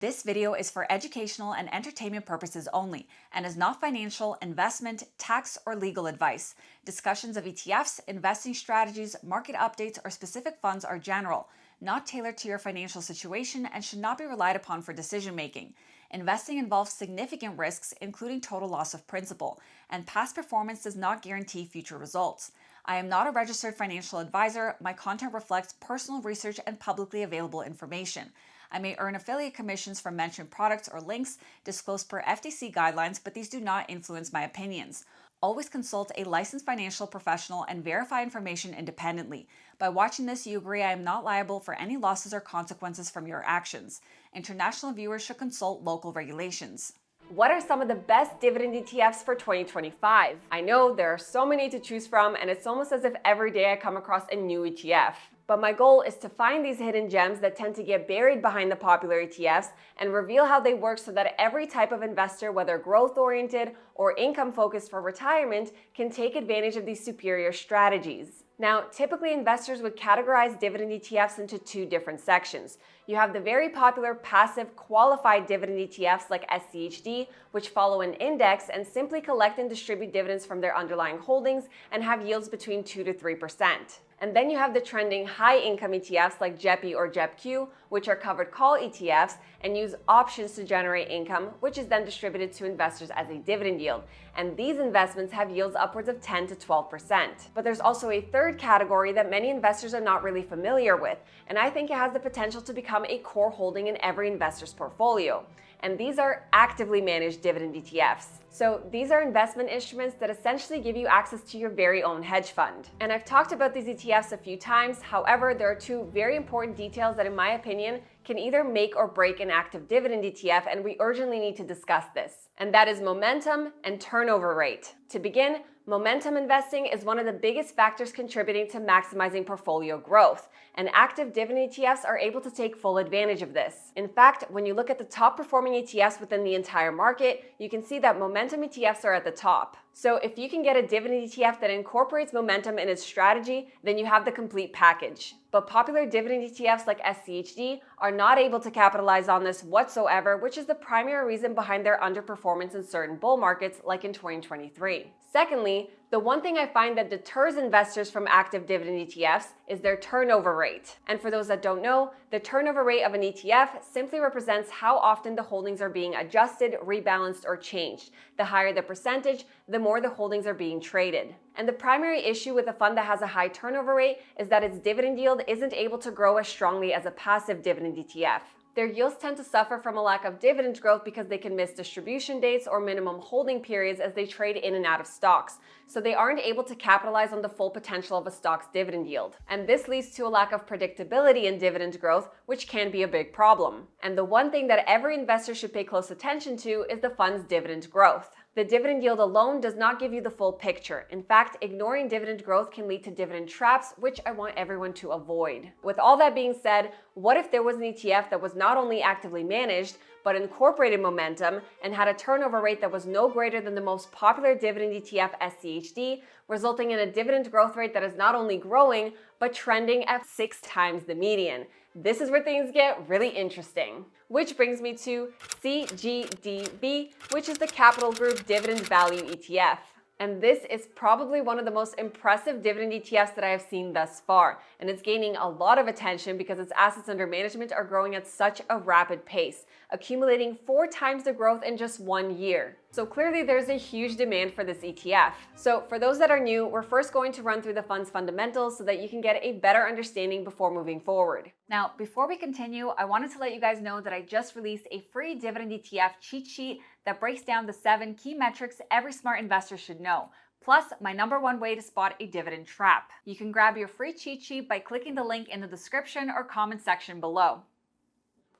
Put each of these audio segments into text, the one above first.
This video is for educational and entertainment purposes only and is not financial, investment, tax, or legal advice. Discussions of ETFs, investing strategies, market updates, or specific funds are general, not tailored to your financial situation, and should not be relied upon for decision making. Investing involves significant risks, including total loss of principal, and past performance does not guarantee future results. I am not a registered financial advisor. My content reflects personal research and publicly available information. I may earn affiliate commissions from mentioned products or links disclosed per FTC guidelines, but these do not influence my opinions. Always consult a licensed financial professional and verify information independently. By watching this, you agree I am not liable for any losses or consequences from your actions. International viewers should consult local regulations. What are some of the best dividend ETFs for 2025? I know there are so many to choose from, and it's almost as if every day I come across a new ETF. But my goal is to find these hidden gems that tend to get buried behind the popular ETFs and reveal how they work so that every type of investor, whether growth-oriented or income-focused for retirement, can take advantage of these superior strategies. Now, typically investors would categorize dividend ETFs into two different sections. You have the very popular passive qualified dividend ETFs like SCHD, which follow an index and simply collect and distribute dividends from their underlying holdings and have yields between 2 to 3%. And then you have the trending high-income ETFs like JEPI or JEPQ, which are covered call ETFs and use options to generate income, which is then distributed to investors as a dividend yield. And these investments have yields upwards of 10 to 12%. But there's also a third category that many investors are not really familiar with, and I think it has the potential to become a core holding in every investor's portfolio. And these are actively managed dividend ETFs. So these are investment instruments that essentially give you access to your very own hedge fund. And I've talked about these ETFs a few times. However, there are two very important details that, in my opinion, can either make or break an active dividend ETF, and we urgently need to discuss this. And that is momentum and turnover rate. To begin, momentum investing is one of the biggest factors contributing to maximizing portfolio growth, and active dividend ETFs are able to take full advantage of this. In fact, when you look at the top performing ETFs within the entire market, you can see that momentum ETFs are at the top. So if you can get a dividend ETF that incorporates momentum in its strategy, then you have the complete package. But popular dividend ETFs like SCHD are not able to capitalize on this whatsoever, which is the primary reason behind their underperformance in certain bull markets like in 2023. Secondly, the one thing I find that deters investors from active dividend ETFs is their turnover rate. And for those that don't know, the turnover rate of an ETF simply represents how often the holdings are being adjusted, rebalanced, or changed. The higher the percentage, the more the holdings are being traded. And the primary issue with a fund that has a high turnover rate is that its dividend yield isn't able to grow as strongly as a passive dividend ETF. Their yields tend to suffer from a lack of dividend growth because they can miss distribution dates or minimum holding periods as they trade in and out of stocks, so they aren't able to capitalize on the full potential of a stock's dividend yield. And this leads to a lack of predictability in dividend growth, which can be a big problem. And the one thing that every investor should pay close attention to is the fund's dividend growth. The dividend yield alone does not give you the full picture. In fact, ignoring dividend growth can lead to dividend traps, which I want everyone to avoid. With all that being said, what if there was an ETF that was not only actively managed, but incorporated momentum and had a turnover rate that was no greater than the most popular dividend ETF SCHD, resulting in a dividend growth rate that is not only growing, but trending at 6 times the median? This is where things get really interesting. Which brings me to CGDV, which is the Capital Group Dividend Value ETF. And this is probably one of the most impressive dividend ETFs that I have seen thus far. And it's gaining a lot of attention because its assets under management are growing at such a rapid pace, accumulating 4 times the growth in just 1 year. So clearly there's a huge demand for this ETF. So for those that are new, we're first going to run through the fund's fundamentals so that you can get a better understanding before moving forward. Now, before we continue, I wanted to let you guys know that I just released a free dividend ETF cheat sheet that breaks down the 7 key metrics every smart investor should know, plus my #1 way to spot a dividend trap. You can grab your free cheat sheet by clicking the link in the description or comment section below.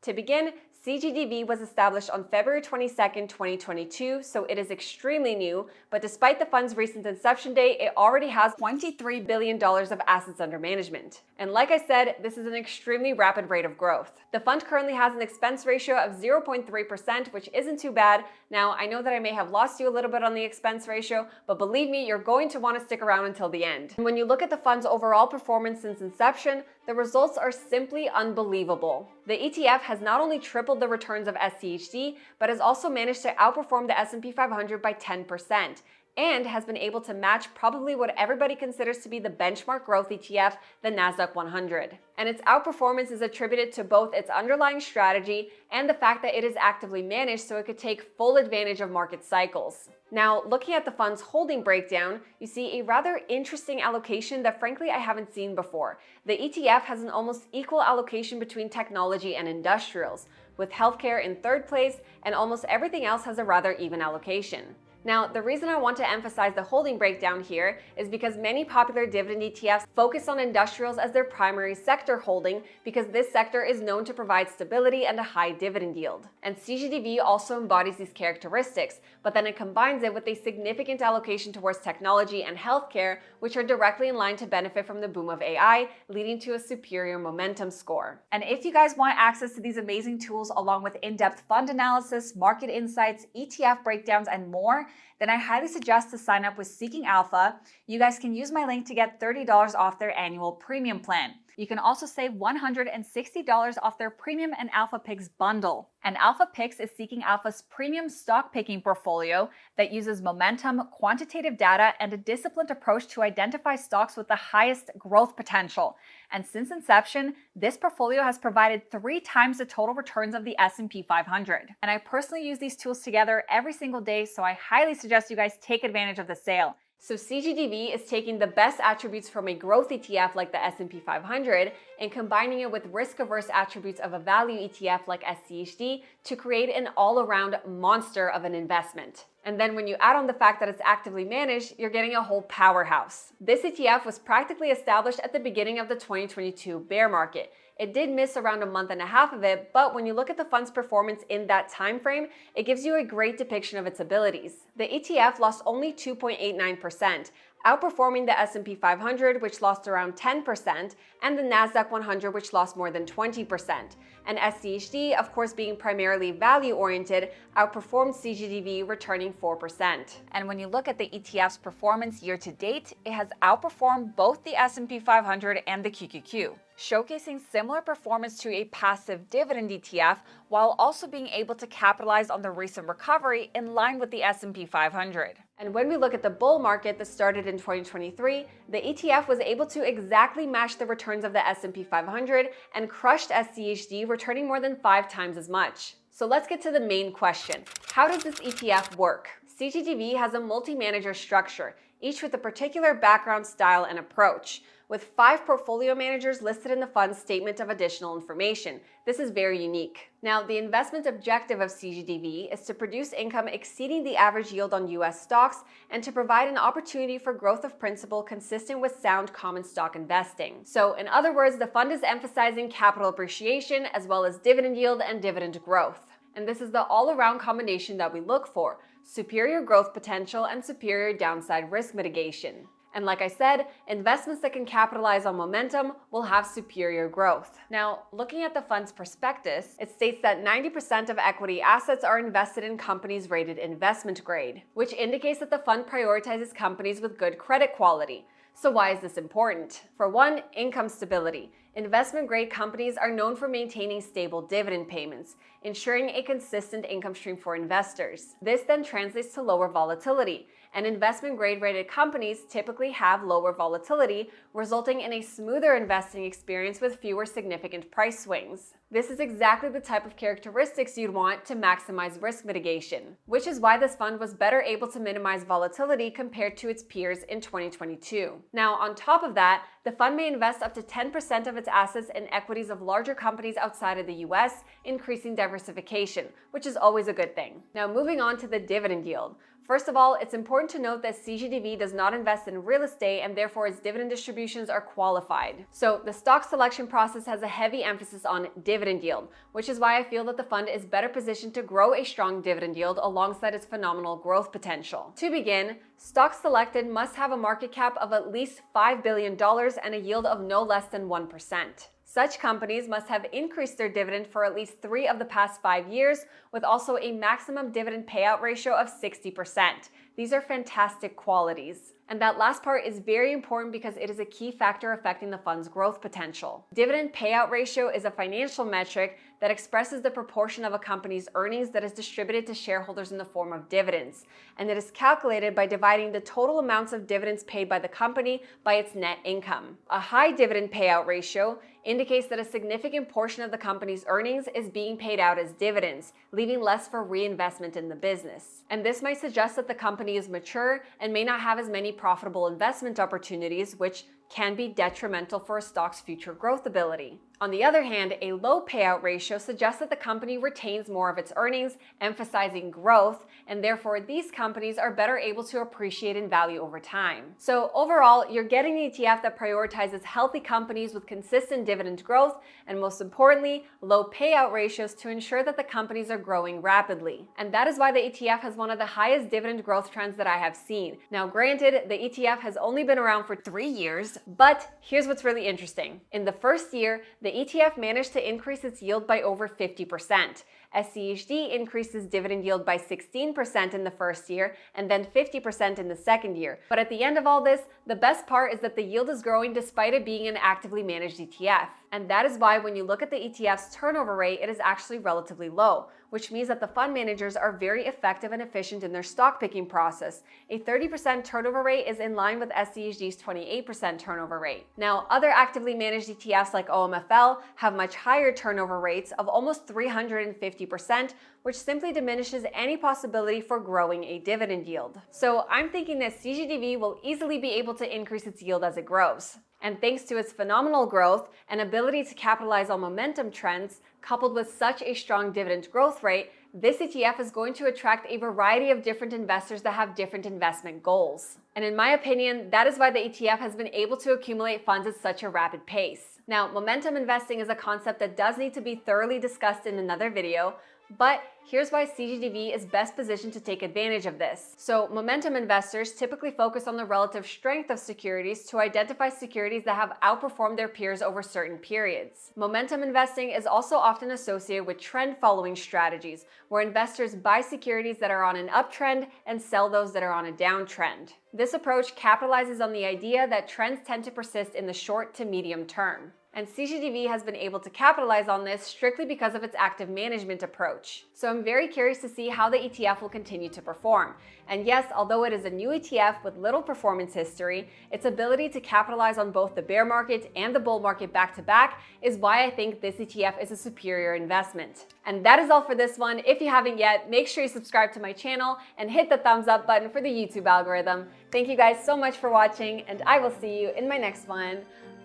To begin, CGDV was established on February 22nd, 2022, so it is extremely new, but despite the fund's recent inception date, it already has $23 billion of assets under management. And like I said, this is an extremely rapid rate of growth. The fund currently has an expense ratio of 0.3%, which isn't too bad. Now, I know that I may have lost you a little bit on the expense ratio, but believe me, you're going to want to stick around until the end. And when you look at the fund's overall performance since inception, The results are simply unbelievable. The ETF has not only tripled the returns of SCHD, but has also managed to outperform the S&P 500 by 10%. And has been able to match probably what everybody considers to be the benchmark growth ETF, the Nasdaq 100. And its outperformance is attributed to both its underlying strategy and the fact that it is actively managed so it could take full advantage of market cycles. Now, looking at the fund's holding breakdown, you see a rather interesting allocation that frankly I haven't seen before. The ETF has an almost equal allocation between technology and industrials, with healthcare in third place, and almost everything else has a rather even allocation. Now, the reason I want to emphasize the holding breakdown here is because many popular dividend ETFs focus on industrials as their primary sector holding because this sector is known to provide stability and a high dividend yield. And CGDV also embodies these characteristics, but then it combines it with a significant allocation towards technology and healthcare, which are directly in line to benefit from the boom of AI, leading to a superior momentum score. And if you guys want access to these amazing tools along with in-depth fund analysis, market insights, ETF breakdowns, and more, then I highly suggest to sign up with Seeking Alpha. You guys can use my link to get $30 off their annual premium plan. You can also save $160 off their Premium and Alpha Picks bundle. And Alpha Picks is Seeking Alpha's premium stock picking portfolio that uses momentum, quantitative data, and a disciplined approach to identify stocks with the highest growth potential. And since inception, this portfolio has provided 3 times the total returns of the S&P 500. And I personally use these tools together every single day, so I highly suggest you guys take advantage of the sale. So CGDV is taking the best attributes from a growth ETF like the S&P 500 and combining it with risk-averse attributes of a value ETF like SCHD to create an all-around monster of an investment. And then when you add on the fact that it's actively managed, you're getting a whole powerhouse. This ETF was practically established at the beginning of the 2022 bear market. It did miss around a month and a half of it, but when you look at the fund's performance in that time frame, it gives you a great depiction of its abilities. The ETF lost only 2.89%, outperforming the S&P 500, which lost around 10%, and the Nasdaq 100, which lost more than 20%. And SCHD, of course being primarily value-oriented, outperformed CGDV, returning 4%. And when you look at the ETF's performance year to date, it has outperformed both the S&P 500 and the QQQ, showcasing similar performance to a passive dividend ETF while also being able to capitalize on the recent recovery in line with the S&P 500. And when we look at the bull market that started in 2023, the ETF was able to exactly match the returns of the S&P 500 and crushed SCHD, returning more than 5 times as much. So let's get to the main question. How does this ETF work? CGDV has a multi-manager structure, each with a particular background, style, and approach, with 5 portfolio managers listed in the fund's statement of additional information. This is very unique. Now, the investment objective of CGDV is to produce income exceeding the average yield on US stocks and to provide an opportunity for growth of principal consistent with sound common stock investing. So, in other words, the fund is emphasizing capital appreciation as well as dividend yield and dividend growth. And this is the all-around combination that we look for: superior growth potential and superior downside risk mitigation. And like I said, investments that can capitalize on momentum will have superior growth. Now, looking at the fund's prospectus, it states that 90% of equity assets are invested in companies rated investment grade, which indicates that the fund prioritizes companies with good credit quality. So why is this important? For one, income stability. Investment-grade companies are known for maintaining stable dividend payments, ensuring a consistent income stream for investors. This then translates to lower volatility, and investment-grade rated companies typically have lower volatility, resulting in a smoother investing experience with fewer significant price swings. This is exactly the type of characteristics you'd want to maximize risk mitigation, which is why this fund was better able to minimize volatility compared to its peers in 2022. Now, on top of that, the fund may invest up to 10% of its assets in equities of larger companies outside of the US, increasing diversification, which is always a good thing. Now, moving on to the dividend yield. First of all, it's important to note that CGDV does not invest in real estate and therefore its dividend distributions are qualified. So the stock selection process has a heavy emphasis on dividend yield, which is why I feel that the fund is better positioned to grow a strong dividend yield alongside its phenomenal growth potential. To begin, stocks selected must have a market cap of at least $5 billion and a yield of no less than 1%. Such companies must have increased their dividend for at least 3 of the past 5 years, with also a maximum dividend payout ratio of 60%. These are fantastic qualities. And that last part is very important because it is a key factor affecting the fund's growth potential. Dividend payout ratio is a financial metric that expresses the proportion of a company's earnings that is distributed to shareholders in the form of dividends. And it is calculated by dividing the total amounts of dividends paid by the company by its net income. A high dividend payout ratio indicates that a significant portion of the company's earnings is being paid out as dividends, leaving less for reinvestment in the business. And this might suggest that the company is mature and may not have as many profitable investment opportunities, which can be detrimental for a stock's future growth ability. On the other hand, a low payout ratio suggests that the company retains more of its earnings, emphasizing growth, and therefore these companies are better able to appreciate in value over time. So overall, you're getting an ETF that prioritizes healthy companies with consistent dividend growth, and most importantly, low payout ratios to ensure that the companies are growing rapidly. And that is why the ETF has one of the highest dividend growth trends that I have seen. Now granted, the ETF has only been around for 3 years, but here's what's really interesting. In the first year, the ETF managed to increase its yield by over 50%. SCHD increases dividend yield by 16% in the first year and then 50% in the second year. But at the end of all this, the best part is that the yield is growing despite it being an actively managed ETF. And that is why when you look at the ETF's turnover rate, it is actually relatively low, which means that the fund managers are very effective and efficient in their stock picking process. A 30% turnover rate is in line with SCHD's 28% turnover rate. Now, other actively managed ETFs like OMFL have much higher turnover rates of almost 350%, which simply diminishes any possibility for growing a dividend yield. So I'm thinking that CGDV will easily be able to increase its yield as it grows. And thanks to its phenomenal growth and ability to capitalize on momentum trends, coupled with such a strong dividend growth rate, this ETF is going to attract a variety of different investors that have different investment goals. And in my opinion, that is why the ETF has been able to accumulate funds at such a rapid pace. Now, momentum investing is a concept that does need to be thoroughly discussed in another video, but here's why CGDV is best positioned to take advantage of this. So momentum investors typically focus on the relative strength of securities to identify securities that have outperformed their peers over certain periods. Momentum investing is also often associated with trend following strategies, where investors buy securities that are on an uptrend and sell those that are on a downtrend. This approach capitalizes on the idea that trends tend to persist in the short to medium term. And CGDV has been able to capitalize on this strictly because of its active management approach. So I'm very curious to see how the ETF will continue to perform. And yes, although it is a new ETF with little performance history, its ability to capitalize on both the bear market and the bull market back to back is why I think this ETF is a superior investment. And that is all for this one. If you haven't yet, make sure you subscribe to my channel and hit the thumbs up button for the YouTube algorithm. Thank you guys so much for watching, and I will see you in my next one.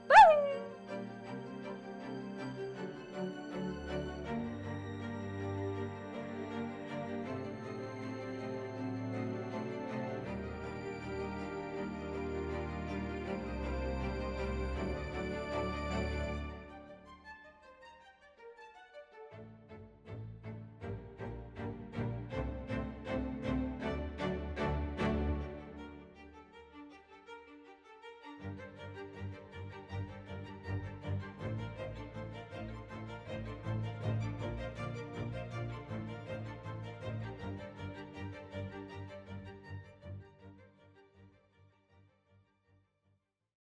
Bye!